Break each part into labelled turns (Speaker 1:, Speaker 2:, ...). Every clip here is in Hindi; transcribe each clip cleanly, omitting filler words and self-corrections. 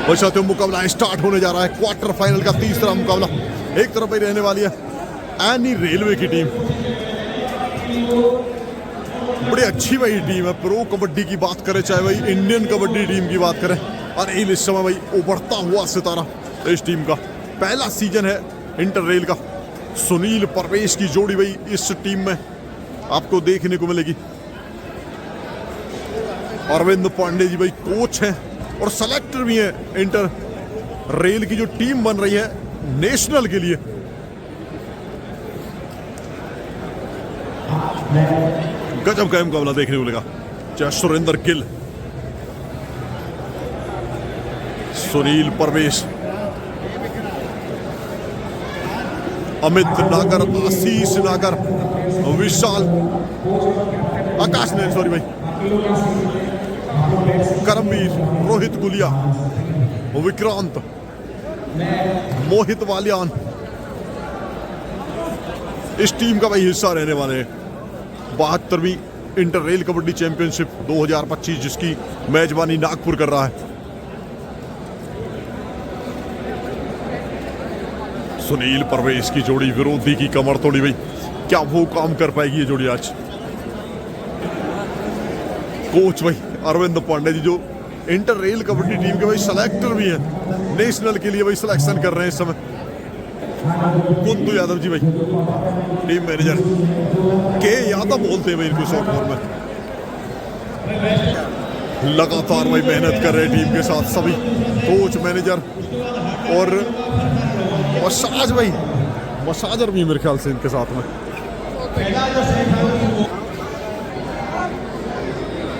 Speaker 1: और साथियों मुकाबला स्टार्ट होने जा रहा है। क्वार्टर फाइनल का तीसरा मुकाबला एक तरफ ही रहने वाली है एनी रेलवे की टीम। बड़ी अच्छी भाई टीम है। प्रो कबड्डी की बात करें चाहे भाई इंडियन कबड्डी टीम की बात करें, और इस समय भाई उभरता हुआ सितारा इस टीम का पहला सीजन है इंटर रेल का। सुनील परवेश की जोड़ी भाई इस टीम में आपको देखने को मिलेगी। अरविंद पांडे जी भाई कोच हैं और सेलेक्टर भी हैं इंटर रेल की जो टीम बन रही है नेशनल के लिए। गजब का मुकाबला देखने को मिलेगा। चाहे सुरेंद्र गिल, सुनील परवेश, अमित नागर, आशीष नागर, विशाल, आकाश ने सॉरी भाई, करमवीर, रोहित गुलिया, विक्रांत, मोहित वालियान इस टीम का भाई हिस्सा रहने वाले हैं। 72वीं इंटर रेल कबड्डी चैंपियनशिप 2025 जिसकी मेजबानी नागपुर कर रहा है। सुनील परवेश की जोड़ी विरोधी की कमर तोड़ी भाई, क्या वो काम कर पाएगी ये जोड़ी आज। कोच भाई अरविंद पांडे जी जो इंटर रेल कबड्डी टीम के भाई सेलेक्टर भी हैं, नेशनल के लिए भाई सिलेक्शन कर रहे हैं इस समय। कुंदू यादव जी भाई टीम मैनेजर, के यादव बोलते हैं भाई इनको शॉर्ट फॉर्म में। लगातार भाई मेहनत कर रहे हैं टीम के साथ सभी कोच मैनेजर और मसाज भाई, मसाजर भी मेरे ख्याल से इनके साथ में।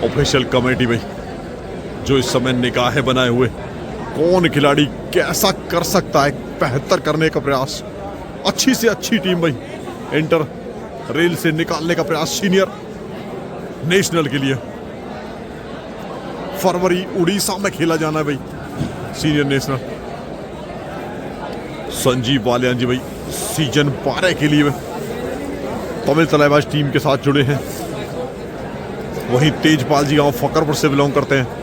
Speaker 1: ऑफिशियल कमेटी भाई जो इस समय निगाहें बनाए हुए कौन खिलाड़ी कैसा कर सकता है बेहतर करने का प्रयास। अच्छी से अच्छी टीम भाई इंटर रेल से निकालने का प्रयास सीनियर नेशनल के लिए। फरवरी उड़ीसा में खेला जाना है भाई सीनियर नेशनल। संजीव वालियान जी भाई सीजन 12 के लिए तमिल तलाईबाज टीम के साथ जुड़े हैं। वहीं तेजपाल जी गांव फकरपुर से बिलोंग करते हैं।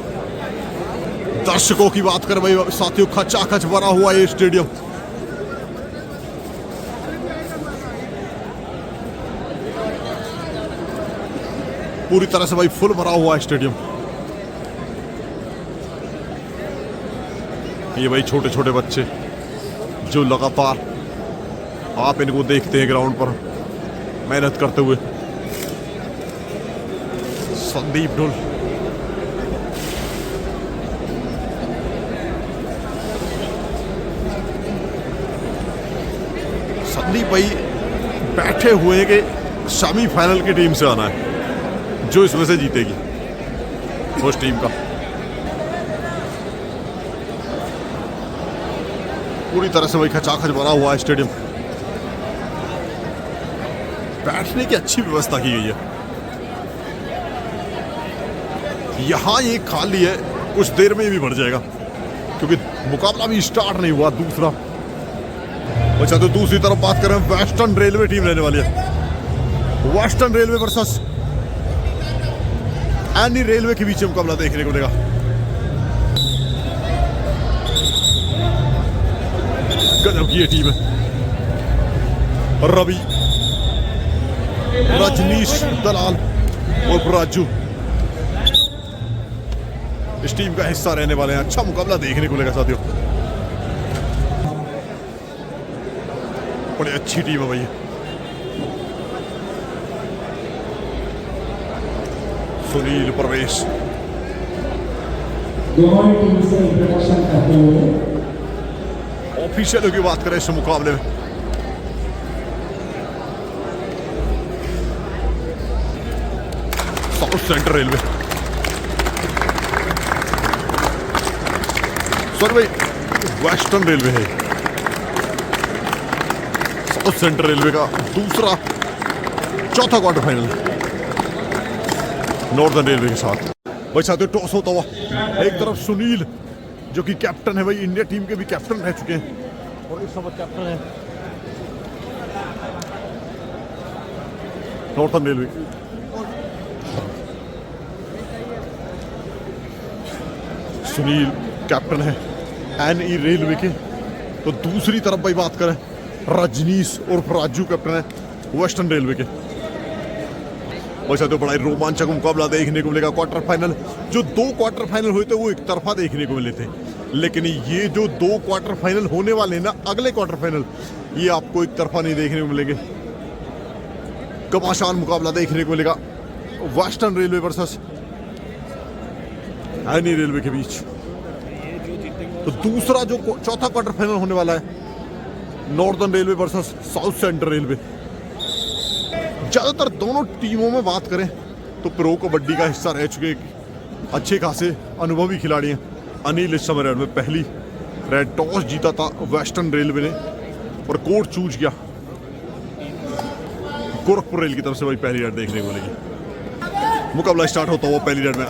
Speaker 1: दर्शकों की बात करें भाई साथियों खचाखच भरा हुआ ये स्टेडियम। पूरी तरह से भाई फुल भरा हुआ है स्टेडियम। ये भाई छोटे छोटे बच्चे जो लगातार आप इनको देखते हैं ग्राउंड पर मेहनत करते हुए। संदीप ढुल, संदीप भाई बैठे हुए हैं कि सेमीफाइनल की टीम से आना है जो इसमें से जीतेगी उस टीम का। पूरी तरह से भाई खचाखच भरा हुआ है स्टेडियम। बैठने की अच्छी व्यवस्था की गई है। यहां ये खाली है, कुछ देर में भी भर जाएगा क्योंकि मुकाबला भी स्टार्ट नहीं हुआ दूसरा। अच्छा तो दूसरी तरफ बात करें वेस्टर्न रेलवे टीम रहने वाली है। Western railway versus any railway के बीच मुकाबला देखने को मिलेगा। गजब की ये टीम है। रवि, रजनीश दलाल और राजू इस टीम का हिस्सा रहने वाले हैं। अच्छा मुकाबला देखने को मिलेगा साथियों। बड़ी अच्छी टीम है भाई। सुनील परवेश ऑफिशियलों की बात करें इस मुकाबले में साउथ सेंट्रल रेलवे, सॉरी भाई वेस्टर्न रेलवे है। साउथ सेंट्रल रेलवे का दूसरा चौथा क्वार्टर फाइनल नॉर्दर्न रेलवे के साथ। भाई साथियों टॉस होता हुआ एक तरफ सुनील जो कि कैप्टन है भाई, इंडिया टीम के भी कैप्टन रह चुके हैं और इस समय कैप्टन है नॉर्थर्न रेलवे। सुनील कैप्टन है एनई रेलवे के। तो दूसरी तरफ भाई बात करें, रजनीश और राजू कैप्टन है वेस्टर्न रेलवे के। वैसे तो बड़ा ही रोमांचक मुकाबला देखने को मिलेगा। क्वार्टर फाइनल, जो 2 क्वार्टर फाइनल हुए थे वो एक तरफा देखने को मिले थे, लेकिन ये जो 2 क्वार्टर फाइनल होने वाले हैं ना, अगले क्वार्टर फाइनल, ये आपको एक तरफा नहीं देखने को मिलेंगे। घमासान मुकाबला देखने को मिलेगा western railway versus any railway के बीच। तो दूसरा जो चौथा क्वार्टर फाइनल होने वाला है, northern railway versus south central railway. ज्यादातर दोनों टीमों में बात करें तो प्रो कबड्डी का हिस्सा रह चुके अच्छे खासे अनुभवी खिलाड़ी हैं। अनिल इस समय रेड में पहली रेड टॉस जीता था वेस्टर्न रेलवे ने और कोर्ट चूज किया गोरखपुर रेल की तरफ से। भाई पहली रेड देखने को मिलेगी। मुकाबला स्टार्ट होता हुआ पहली रेड में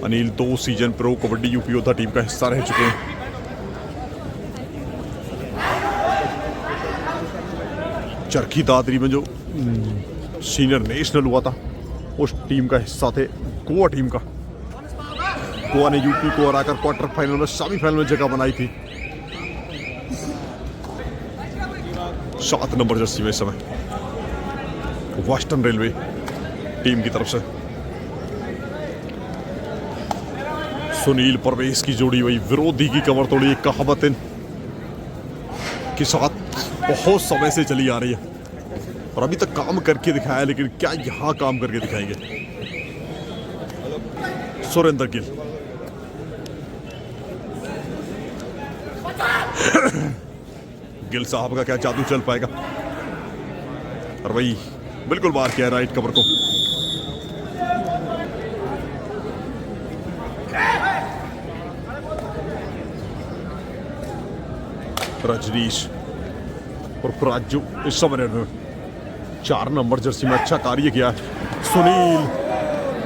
Speaker 1: Anil 2 season pro kabaddi UP योद्धा टीम का हिस्सा रह चुके हैं। चरखी दादरी में जो सीनियर नेशनल हुआ था उस टीम का हिस्सा थे गोवा टीम का। गोवा ने यूपी को हराकर क्वार्टर फाइनल में सेमीफाइनल में जगह बनाई थी। 7 नंबर जर्सी में इस समय वेस्टर्न रेलवे टीम की तरफ से सुनील परवेश की जोड़ी वही विरोधी की कमर तोड़ी एक कहावत के साथ बहुत समय से चली आ रही है और अभी तक काम करके दिखाया, लेकिन क्या यहां काम करके दिखाएंगे सुरेंद्र गिल। गिल साहब का क्या जादू चल पाएगा, और वही बिल्कुल मार किया राइट कवर को। रजनीश और राजू इस समय 4 नंबर जर्सी में अच्छा कार्य किया। सुनील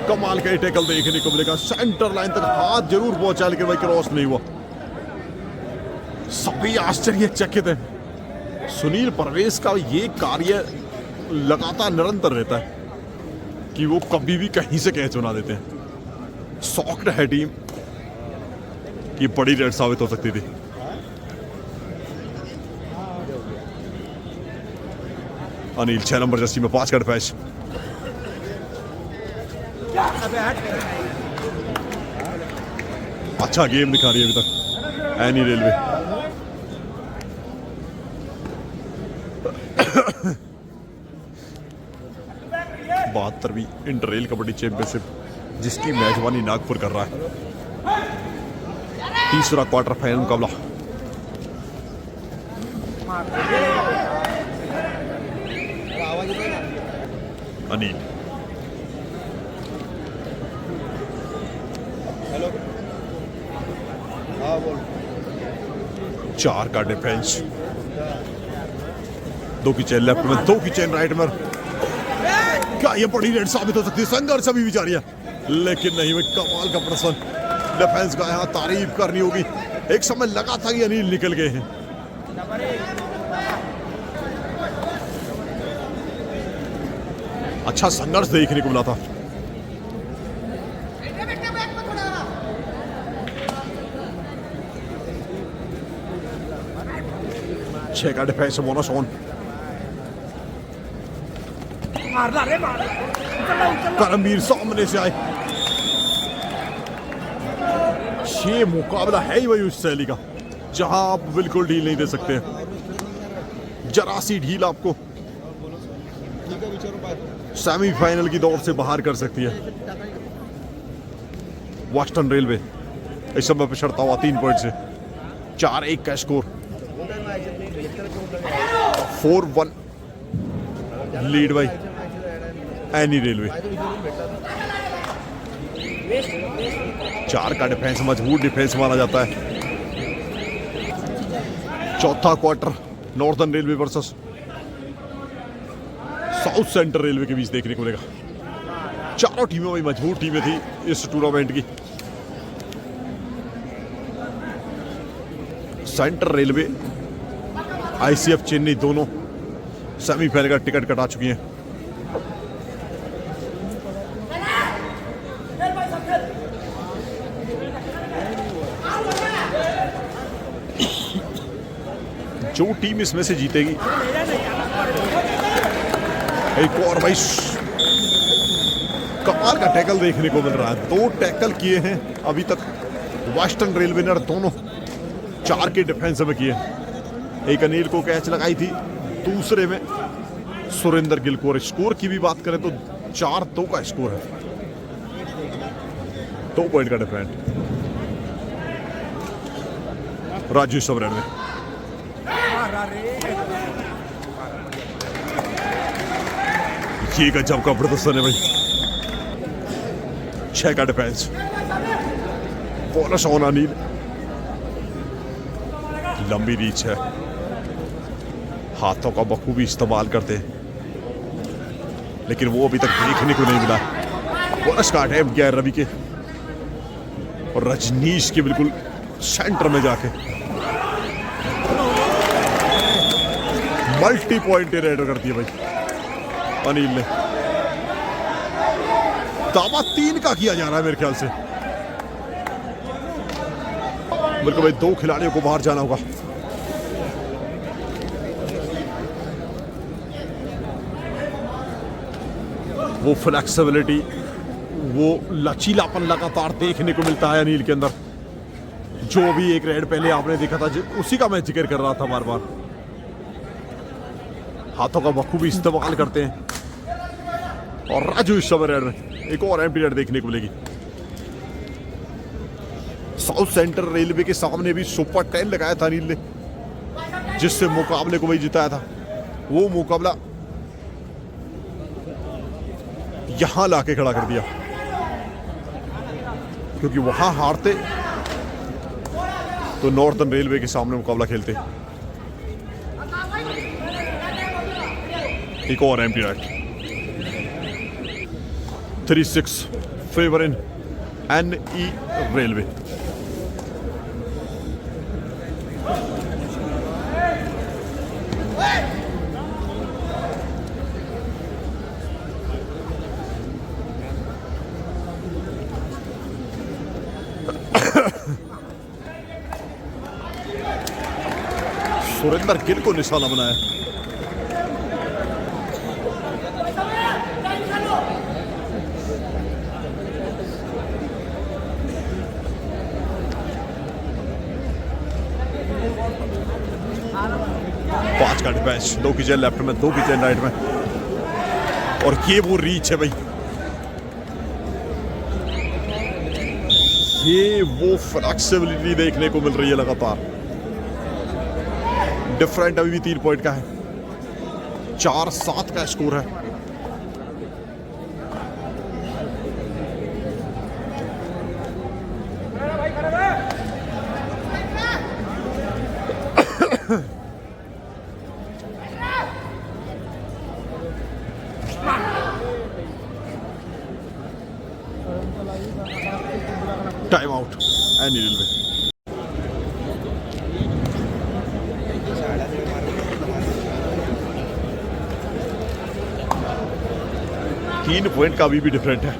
Speaker 1: कमाल का टैकल देखने को मिलेगा। सेंटर लाइन तक हाथ जरूर पहुंचा, लेकिन भाई क्रॉस नहीं हुआ। सभी आश्चर्यचकित है। सुनील परवेश का ये कार्य लगातार निरंतर रहता है कि वो कभी भी कहीं से कैच बना देते हैं। सॉक्ड है टीम कि बड़ी रेड साबित हो सकती थी। अनिल 6 नंबर जर्सी में 5 कट पैच। अच्छा गेम दिखा रही है अभी तक एनी रेलवे। बहत्तरवीं इंटर रेल कबड्डी चैंपियनशिप जिसकी मेजबानी नागपुर कर रहा है। तीसरा क्वार्टर फाइनल मुकाबला अनिल चार का डिफेंस, 2 की चेन लेफ्ट में, 2 की चेन राइट में। क्या ये बड़ी रेड साबित हो सकती है? संघर्ष अभी भी जारी है, लेकिन नहीं, भाई कमाल का प्रदर्शन डिफेंस का यहाँ तारीफ करनी होगी। एक समय लगा था कि अनिल निकल गए हैं। अच्छा संघर्ष देखने को मिला था। छह का डिफेंस बोनस ऑन। करमवीर सामने से आए। ये मुकाबला है ही वही उस शैली का जहां आप बिल्कुल ढील नहीं दे सकते। जरा सी ढील आपको सेमीफाइनल की दौड़ से बाहर कर सकती है। वेस्टर्न रेलवे इस समय पिछड़ता हुआ 3 पॉइंट से 4-1 का score. 4-1 lead by any railway. 4 का डिफेंस मजबूत डिफेंस माना जाता है। चौथा quarter northern railway versus south central railway के बीच देखने को मिलेगा। चारों टीमें वही मजबूत टीमें थी इस टूर्नामेंट की। सेंट्रल रेलवे आईसीएफ चेन्नई दोनों सेमीफाइनल का टिकट कटा चुकी हैं। जो टीम इसमें से जीतेगी, एक और भाई कमाल का टैकल देखने को मिल रहा है। 2 टैकल किए हैं अभी तक वेस्टर्न रेलवे ने, दोनों 4 के डिफेंस में किए। एक अनिल को कैच लगाई थी, दूसरे में सुरेंद्र गिल को। स्कोर की भी बात करें तो 4-2 का स्कोर है, 2 पॉइंट का डिफरेंट। राजू सबरन में ये गजब का प्रदर्शन है भाई। 6 का डिफेंस, बोनस ऑन अनिल, लंबी रीच है, हाथों का बखूबी इस्तेमाल करते हैं, लेकिन वो अभी तक देखने को नहीं मिला। बोनस का अटैम्प्ट किया है रवि के, और रजनीश के बिल्कुल सेंटर में जाके मल्टी पॉइंट रेडर कर दिया भाई अनिल ने। दावा 3 का किया जा रहा है मेरे ख्याल से। मेरे को भाई 2 खिलाड़ियों को बाहर जाना होगा। वो फ्लेक्सिबिलिटी, वो लचीलापन लगातार देखने को मिलता है अनिल के अंदर। जो भी एक रेड पहले आपने देखा था, उसी का मैं जिक्र कर रहा था बार बार। हाथों का बखूबी इस्तेमाल करते हैं। और राजू इस समय रेड में एक और एम्प्टी रेड देखने को मिलेगी। साउथ सेंट्रल रेलवे के सामने भी सुपर 10 लगाया था अनिल ने, जिससे मुकाबले को वही जिताया था। वो मुकाबला यहां लाके खड़ा कर दिया, क्योंकि वहां हारते तो नॉर्थर्न रेलवे के सामने मुकाबला खेलते। एक और एम्प्टी रेड, 3-6 फेवर इन NE रेलवे। सुरेंद्र गिल को निशाना बनाया। पांच का डिफेंस, 2 की चेन लेफ्ट में, 2 की चेन राइट में, और ये वो रीच है भाई, ये वो फ्लेक्सिबिलिटी देखने को मिल रही है लगातार। डिफरेंट अभी भी 3 पॉइंट का है, 4-7 का स्कोर है। Time out any railway. तीन पॉइंट का अभी भी डिफरेंट है,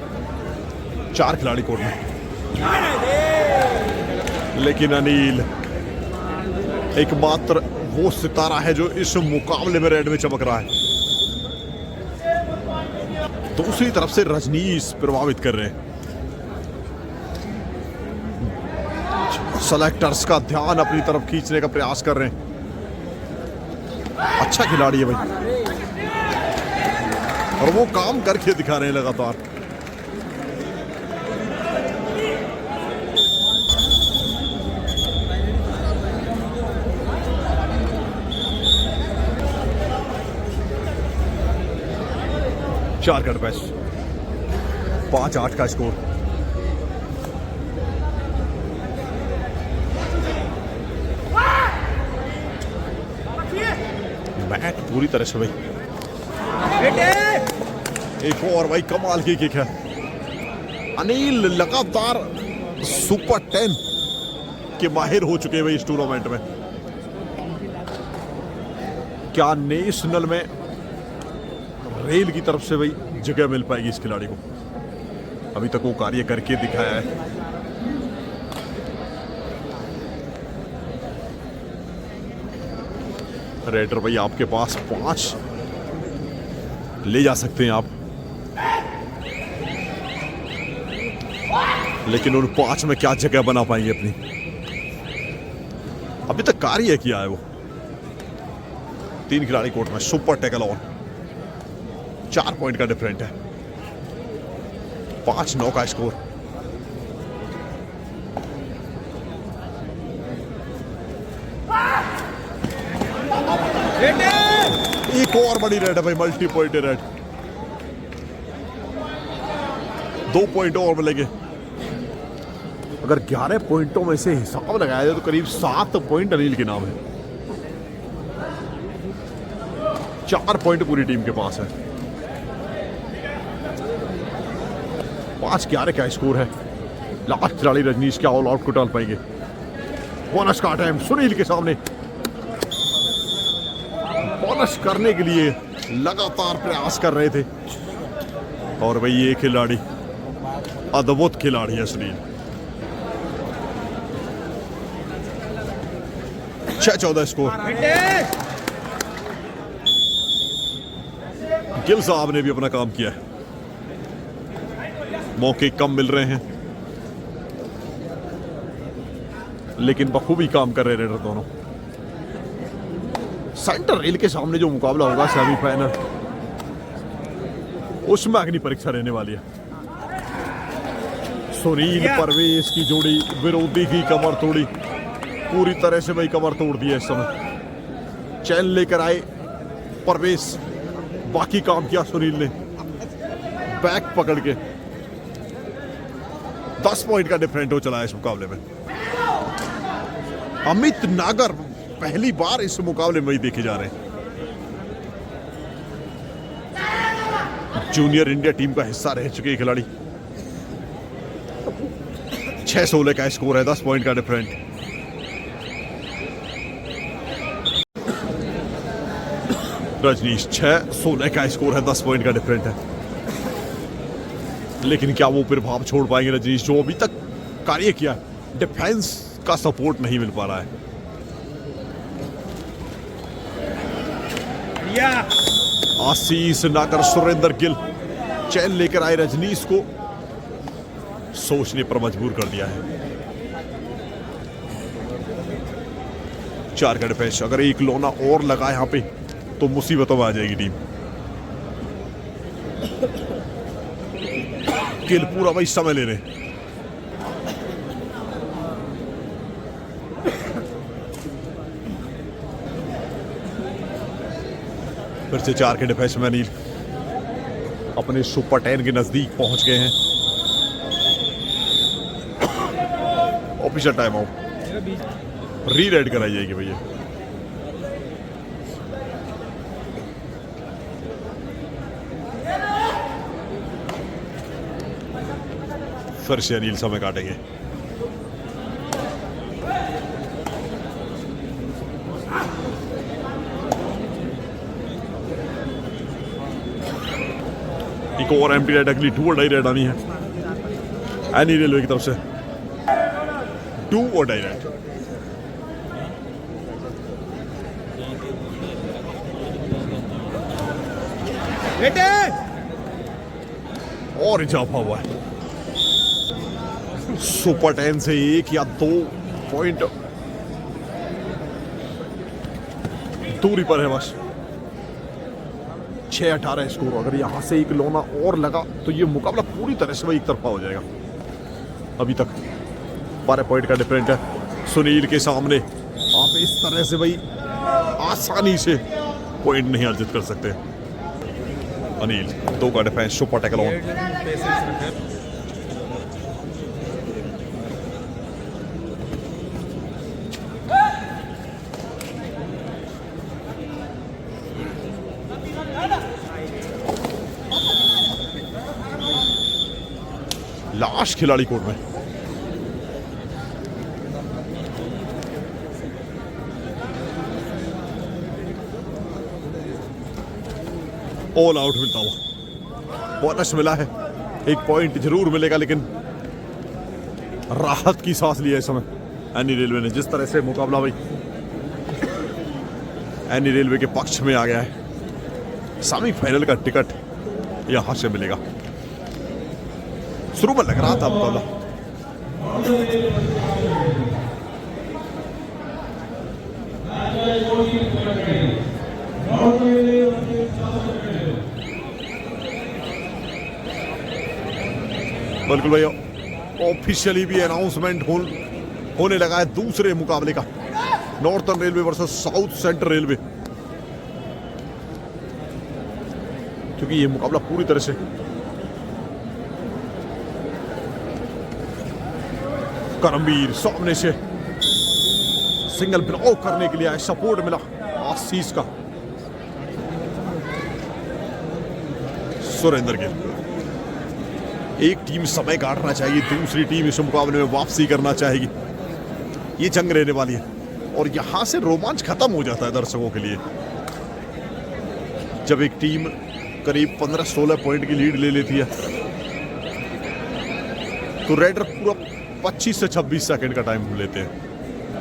Speaker 1: 4 खिलाड़ी कोर्ट में, लेकिन अनिल एकमात्र वो सितारा है जो इस मुकाबले में रेड में चमक रहा है। दूसरी तरफ से रजनीश प्रभावित कर रहे हैं। सेलेक्टर्स का ध्यान अपनी तरफ खींचने का प्रयास कर रहे हैं। अच्छा खिलाड़ी है भाई, और वो काम करके दिखा रहे हैं लगातार। चार का डिफेंस, 5-8 का स्कोर। मैट पूरी तरह से भाई, एक और भाई कमाल की किक है। अनिल लगातार सुपर 10 के माहिर हो चुके हैं भाई इस टूर्नामेंट में। क्या नेशनल में रेल की तरफ से भाई जगह मिल पाएगी इस खिलाड़ी को? अभी तक वो कार्य करके दिखाया है। रेडर भाई आपके पास 5 ले जा सकते हैं आप, लेकिन उन 5 में क्या जगह बना पाएंगे अपनी? अभी तक कार्य किया है वो। 3 खिलाड़ी कोर्ट में, सुपर टैकल ऑन, 4 पॉइंट का डिफरेंट है, 5-9 का स्कोर। एक और बड़ी रेड है भाई, मल्टी पॉइंट रेड। 2 पॉइंट और मिलेंगे। अगर 11 पॉइंटों में से हिसाब लगाया जाए तो करीब 7 पॉइंट अनिल के नाम है। 4 पॉइंट पूरी टीम के पास है। 5-11 का स्कोर है। लास्ट खिलाड़ी रजनीश क्या ऑल आउट को टाल पाएंगे? बोनस का टाइम सुनील के सामने। बोनस करने के लिए लगातार प्रयास कर रहे थे और भाई ये खिलाड़ी अद्भुत खिलाड़ी है सुनील। 6-14 स्कोर। गिल साहब ने भी अपना काम किया है। मौके कम मिल रहे हैं लेकिन बखूबी काम कर रहे रेडर दोनों। सेंटर रेल के सामने जो मुकाबला होगा सेमीफाइनल, उसमें अग्नि परीक्षा रहने वाली है। सुनील परवेश की जोड़ी विरोधी की कमर तोड़ी, पूरी तरह से भाई कमर तोड़ दी है। इस समय चैन लेकर आए परवेश, बाकी काम किया सुनील ने बैक पकड़ के। 10 पॉइंट का डिफरेंट हो चला है इस मुकाबले में। अमित नागर पहली बार इस मुकाबले में ही देखे जा रहे हैं। जूनियर इंडिया टीम का हिस्सा रह चुके खिलाड़ी। 6-16 का स्कोर है, 10 पॉइंट का डिफरेंट। रजनीश 6-16 का स्कोर है, 10 पॉइंट का डिफरेंट है। लेकिन क्या वो प्रभाव छोड़ पाएंगे रजनीश जो अभी तक कार्य किया? डिफेंस का सपोर्ट नहीं मिल पा रहा है। आशीष नागर, सुरेंद्र गिल चैन लेकर आए रजनीश को, सोचने पर मजबूर कर दिया है। 4 का डिफेंस। अगर एक लोना और लगा यहां पे तो मुसीबतों में आ जाएगी टीम। गिल पूरा भाई समय ले रहे। फिर से 4 के डिफेंस में अनिल अपने सुपर 10 के नजदीक पहुंच गए हैं। ऑफिशियल टाइम आउट, री रेड कराई जाएगी भैया। फिर से अनिल समय काटेंगे। एक और एम्प्टी रेड, अगली 2 और डाई रेड आनी है एनी रेलवे की तरफ से। 2 और डाई रेड। और इजाफा हुआ है। सुपर 10 से 1 या 2 पॉइंट दूरी पर है बस। 6-18 स्कोर। अगर यहां से एक लोना और लगा तो ये मुकाबला पूरी तरह से एक तरफा हो जाएगा। अभी तक 12 पॉइंट का डिफरेंट है सुनील के सामने। आप इस तरह से भाई आसानी से पॉइंट नहीं अर्जित कर सकते। अनिल 2 का defence, super tackle on. Last खिलाड़ी कोर्ट में। ऑल आउट मिलता हुआ, बोनस मिला है। 1 पॉइंट जरूर मिलेगा लेकिन राहत की सांस लिया इस समय एनी रेलवे ने। जिस तरह से मुकाबला भाई एनी रेलवे के पक्ष में आ गया है। सेमीफाइनल का टिकट यहां से मिलेगा। शुरू में लग रहा था मुकाबला, बिल्कुल भैया ऑफिशियली भी अनाउंसमेंट होने लगा है दूसरे मुकाबले का, northern railway versus south central railway, क्योंकि ये मुकाबला पूरी तरह से करमवीर सामने से सिंगल ब्लॉक करने के लिए आए, सपोर्ट मिला आशीष का। सुरेंद्र गिल, एक टीम समय काटना चाहिए, दूसरी टीम इस मुकाबले में वापसी करना चाहेगी। ये जंग रहने वाली है और यहां से रोमांच खत्म हो जाता है दर्शकों के लिए जब एक टीम करीब 15-16 पॉइंट की लीड ले लेती है तो रेडर पूरा 25 से 26 सेकंड का टाइम लेते हैं।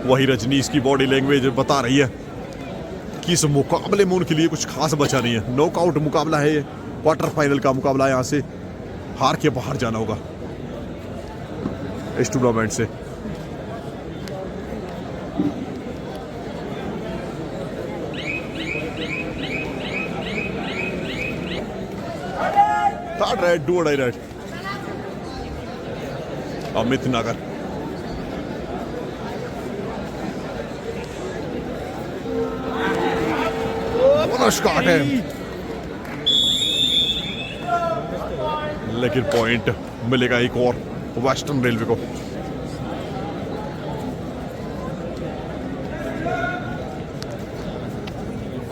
Speaker 1: वही रजनीश की बॉडी लैंग्वेज बता रही है कि इस मुकाबले में उनके लिए कुछ खास बचा नहीं है। नॉकआउट मुकाबला है ये, क्वार्टर फाइनल का मुकाबला, यहां से हार के बाहर जाना होगा इस टूर्नामेंट से। थर्ड राइट, डू और डाई राइट, अमित नागर, स्टार्ट है लेकिन पॉइंट मिलेगा एक और वेस्टर्न रेलवे को।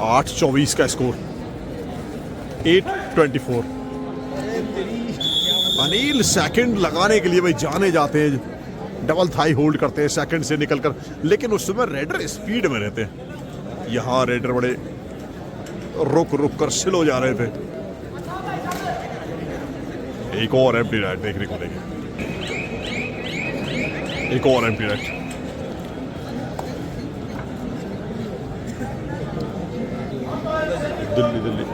Speaker 1: आठ 24 का स्कोर, 8-24। अनिल सेकंड लगाने के लिए भाई जाने जाते हैं, डबल थाई होल्ड करते हैं सेकंड से निकलकर, लेकिन उस समय रेडर स्पीड में रहते हैं। यहां रेडर बड़े रुक कर स्लो जा रहे थे। एक और एम्प्टी राइट देखने को मिलेगी, एक और एम्प्टी राइट। दिल्ली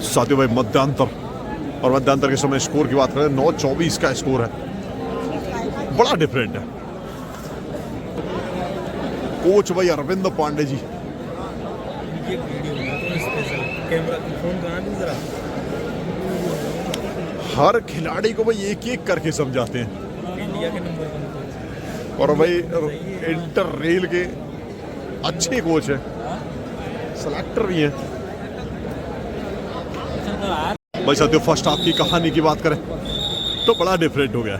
Speaker 1: साथियों भाई मध्यांतर, और मध्यांतर के समय स्कोर की बात करें 9-24 का स्कोर है, बड़ा डिफरेंट है। कोच भाई अरविंद पांडे जी, हर खिलाड़ी को भाई एक एक करके समझाते हैं इंडिया के नंबर 1 और भाई इंटर रेल के अच्छे कोच है, सेलेक्टर भी हैं भाई। साथियों फर्स्ट हाफ की कहानी की बात करें तो बड़ा डिफरेंट हो गया।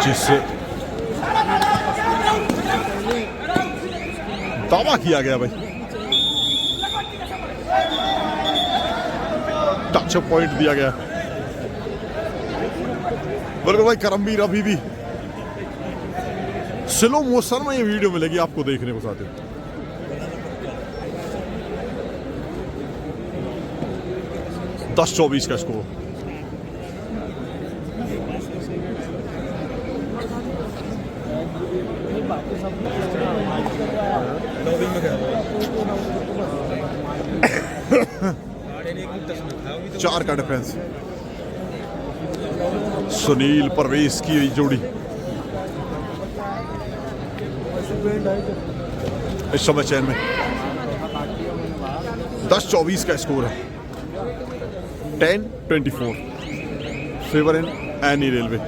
Speaker 1: जिससे दावा किया गया भाई, टच पॉइंट दिया गया। बिल्कुल भाई करमवीर अभी भी स्लो मोशन में ये वीडियो मिलेगी आपको देखने को साथियों। दस 24 का स्कोर। चार का डिफेंस। सुनील परवेश की जोड़ी इस समय चैन में। 10-24 का स्कोर है, 10-24 फेवर इन एनी रेलवे।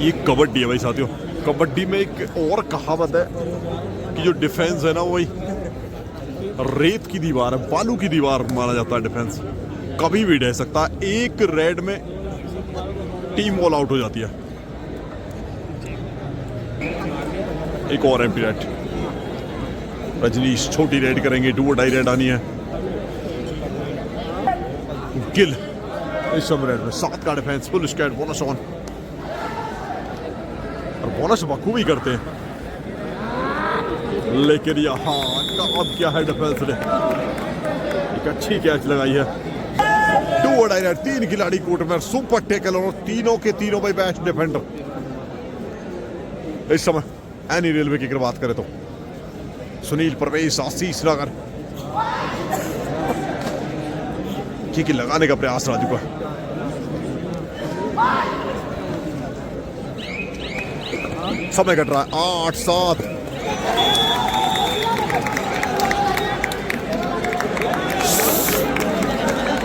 Speaker 1: ये कबड्डी है भाई साथियों। कबड्डी में एक और कहावत है कि जो डिफेंस है ना वही रेत की दीवार है, बालू की दीवार माना जाता है डिफेंस, कभी भी ढह सकता है। एक रेड में टीम ऑल आउट हो जाती है। एक और एम्प्टी रेड, रजनीश छोटी रेड करेंगे, डू और डाई रेड आनी है। गिल इस समय रेड में 7 का डिफेंस, फुल स्कैट, बोनस ऑन, और बोनस बखूबी करते हैं। लेकिन यहाँ अब क्या है डिफेंस ने एक अच्छी कैच लगाई है। 3 खिलाड़ी कोर्ट में, सुपर टैकल और तीनों के तीनों भाई बेस्ट डिफेंडर। इस समय एनी रेलवे की अगर बात करें तो सुनील, परवेश, आशीष नगर की लगाने का प्रयास राजू का। समय कट रहा है 8-7।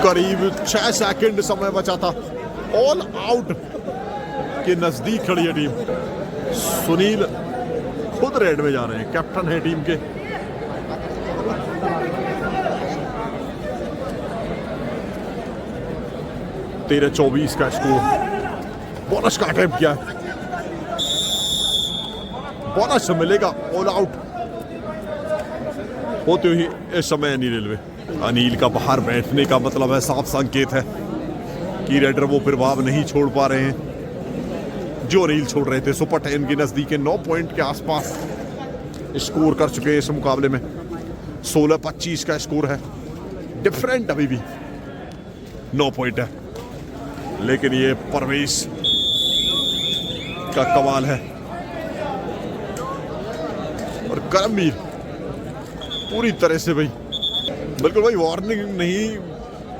Speaker 1: करीब 6 सेकंड समय बचा था। ऑल आउट के नजदीक खड़ी है टीम। सुनील खुद रेड में जा रहे हैं, कैप्टन है टीम के। तेरह 24 का स्कोर। बोनस का अटेम्प्ट किया है, बोनस मिलेगा। ऑल आउट होते ही इस समय एनी रेलवे। अनिल का बाहर बैठने का मतलब है साफ संकेत है कि रेडर वो प्रभाव नहीं छोड़ पा रहे हैं जो अनिल छोड़ रहे थे। सुपर 10 के नजदीक 9 पॉइंट के आसपास स्कोर कर चुके हैं इस मुकाबले में। 16-25 का स्कोर है। डिफरेंट अभी भी 9 पॉइंट है, लेकिन ये परवेश का कमाल है। और करमवीर पूरी तरह से भाई, बिल्कुल भाई वार्निंग नहीं,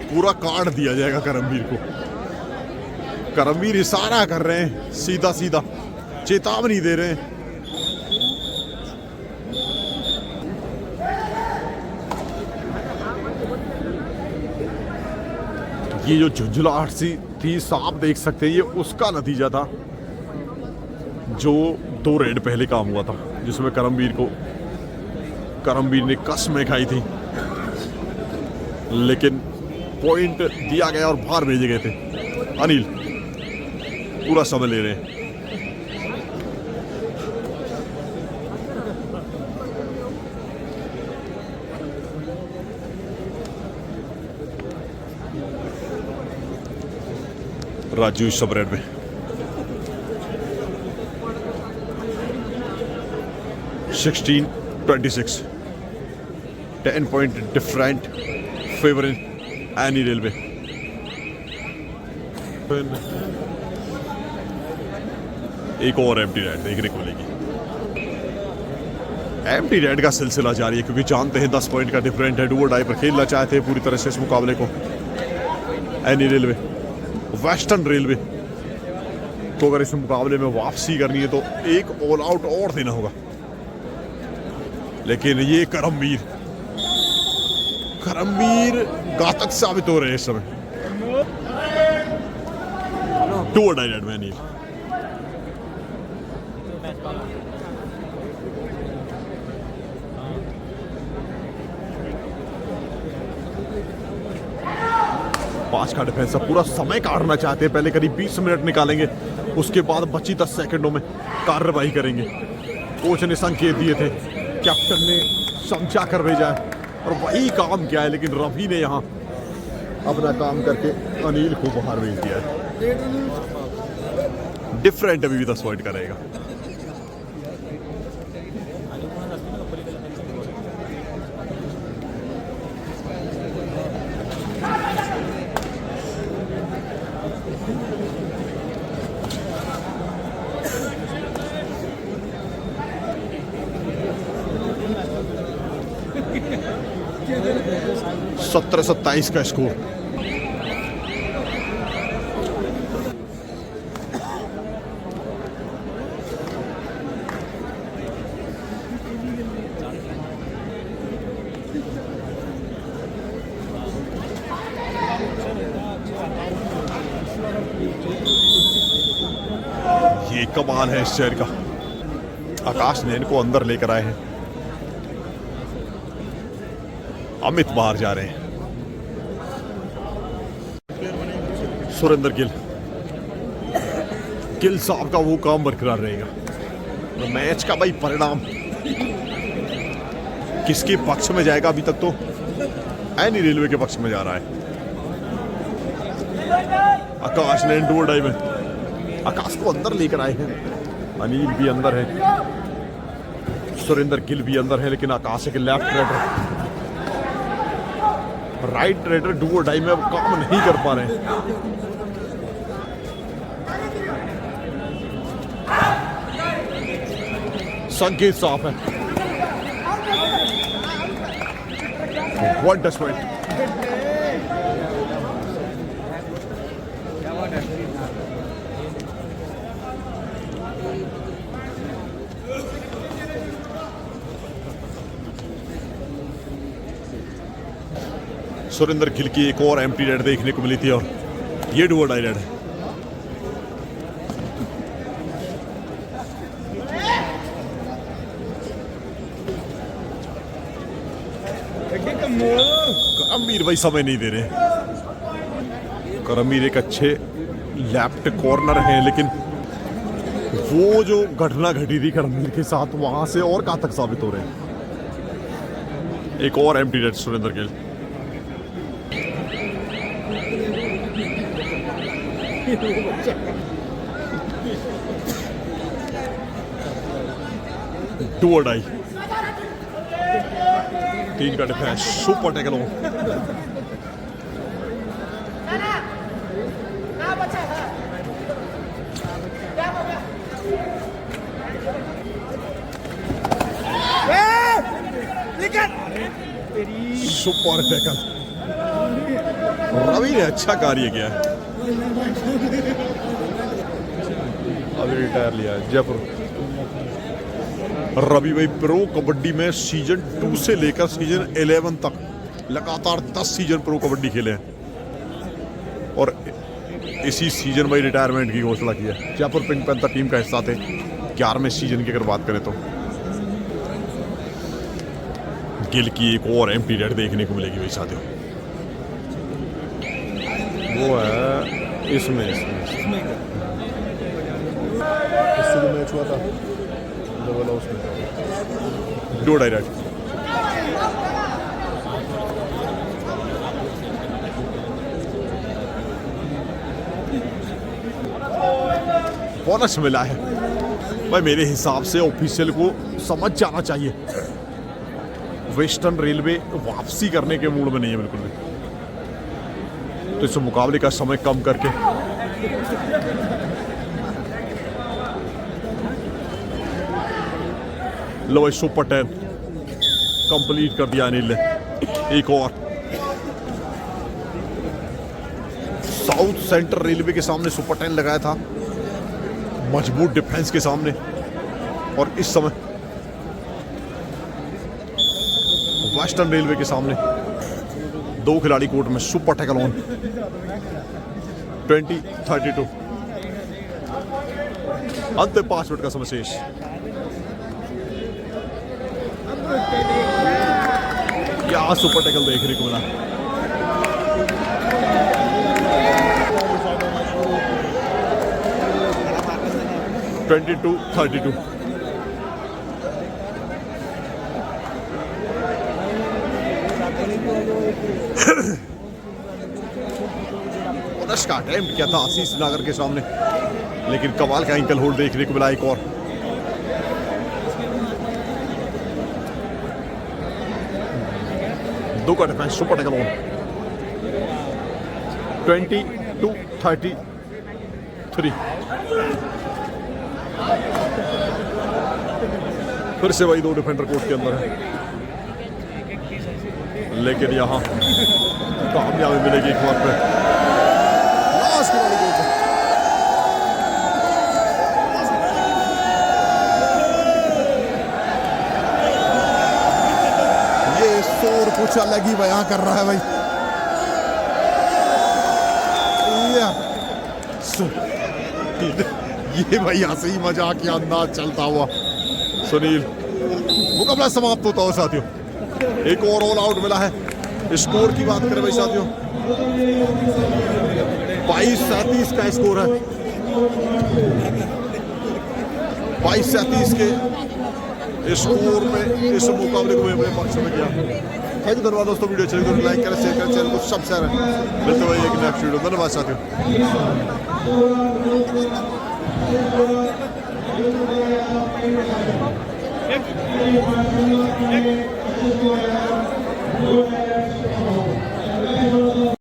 Speaker 1: पूरा कार्ड दिया जाएगा करमवीर को। करमवीर इशारा कर रहे हैं, सीधा सीधा चेतावनी दे रहे हैं। ये जो झुंझुलाहट सी थी साफ देख सकते हैं, ये उसका नतीजा था जो 2 रेड पहले काम हुआ था, जिसमें करमवीर ने कसमें खाई थी, लेकिन पॉइंट दिया गया और बाहर भेजे गए थे। अनिल पूरा समय ले रहे हैं। राजू सब रेड में। 16-26 10 point different favouring any railway. एक और एम्प्टी रेड देखने को मिलेगी। एम्प्टी रेड का सिलसिला जारी है, क्योंकि जानते हैं 10 पॉइंट का डिफरेंट है। डू और डाई पर खेलना चाहते हैं पूरी तरह से इस मुकाबले को एनी रेलवे। वेस्टर्न रेलवे तो अगर इस मुकाबले में वापसी करनी है तो एक ऑल आउट और देना होगा, लेकिन ये करमवीर घातक साबित हो रहे हैं इस समय। 2 और डाई रेड में नहीं। पांच का डिफेंस पूरा समय काटना चाहते हैं। पहले करीब 20 मिनट निकालेंगे, उसके बाद बची 10 सेकंडों में कार्रवाई करेंगे। कोच ने संकेत दिए थे, कैप्टन ने समझा कर भेजा है और वही काम किया है, लेकिन रवि ने यहाँ अपना काम करके अनिल को बाहर भेज दिया है। डिफरेंट अभी भी 10 पॉइंट का रहेगा। सत्रह 27 का स्कोर। ये कमाल है इस शहर का। आकाश ने इनको अंदर लेकर आए हैं। अमित बाहर जा रहे हैं। सुरेंद्र गिल साहब का वो काम बरकरार रहेगा। तो मैच का भाई परिणाम किसके पक्ष में जाएगा? अभी तक तो एनी रेलवे के पक्ष में जा रहा है। आकाश ने डू और डाई में आकाश को अंदर लेकर आए हैं। अनिल भी अंदर है। सुरेंद्र गिल भी अंदर है, लेकिन आकाश के left raider, right raider do और डाई में अब काम नहीं कर पा रहे हैं। संकेत साफ है। What does it? Surendra Gill की एक और एम्प्टी रेड देखने को मिली थी और ये डू और डाई रेड है। करमवीर भाई समय नहीं दे रहे। करमवीर एक अच्छे लेफ्ट कॉर्नर हैं, लेकिन वो जो घटना घटी थी करमवीर के साथ वहां से और घातक साबित हो रहे हैं। एक और empty raid Surender Gill. Do और डाई, 3 का defence, super tackle on. Super tackle, Ravi ने अच्छा कार्य किया है। अभी रिटायर लिया है जयपुर। रवि भाई प्रो कबड्डी में सीजन 2 से लेकर सीजन 11 तक लगातार 10 सीजन प्रो कबड्डी खेले हैं और इसी सीजन में रिटायरमेंट की घोषणा की है। जयपुर पिंक पैंथर टीम का हिस्सा थे 11वें सीजन की अगर बात करें तो। गिल की एक और एम्प्टी रेड देखने को मिलेगी भाई साथियों। वो है इसमें मैच हुआ था डू डाई रेड। बोनस मिला है भाई, मेरे हिसाब से ऑफिशियल को समझ जाना चाहिए वेस्टर्न रेलवे वापसी करने के मूड में नहीं है बिल्कुल भी, तो इस मुकाबले का समय कम करके लो भाई सुपर 10 कंप्लीट कर दिया अनिल ने। एक और साउथ सेंट्रल रेलवे के सामने सुपर 10 लगाया था, मजबूत डिफेंस के सामने, और इस समय वेस्टर्न रेलवे के सामने 2 खिलाड़ी कोर्ट में। सुपर टैकल ऑन, 20-32, अंतिम 5 मिनट का समय शेष। क्या सुपर टैकल देखने को मिला। (22-32) बोनस का अटेम्प्ट किया था आशीष नागर के सामने, लेकिन कमाल का एंकल होल्ड देखने को मिला। एक और दो का डिफेंस, सुपर टैकल ऑन, 20-33। फिर से वही 2 डिफेंडर कोर्ट के अंदर है, लेकिन यहां कामयाबी मिलेगी एक बार पे। लास्ट वाली गोल पे ये शोर कुछ अलग ही बयां कर रहा है भाई। ये भाई हंसी मजाक या अंदाज चलता हुआ सुनील, मुकाबला समाप्त होता हो साथियों। एक और ऑल आउट मिला है। स्कोर की बात करें भाई साथियों, 22-37 का स्कोर है। 22-37 के स्कोर में इस मुकाबले को मैं पक्ष में किया। थैंक यू, धन्यवाद दोस्तों। वीडियो अच्छी लगी तो लाइक करें, शेयर करें, चैनल को सब्सक्राइब करें। मिलते हुए एक नेक्स्ट वीडियो। धन्यवाद साथियों।
Speaker 2: Good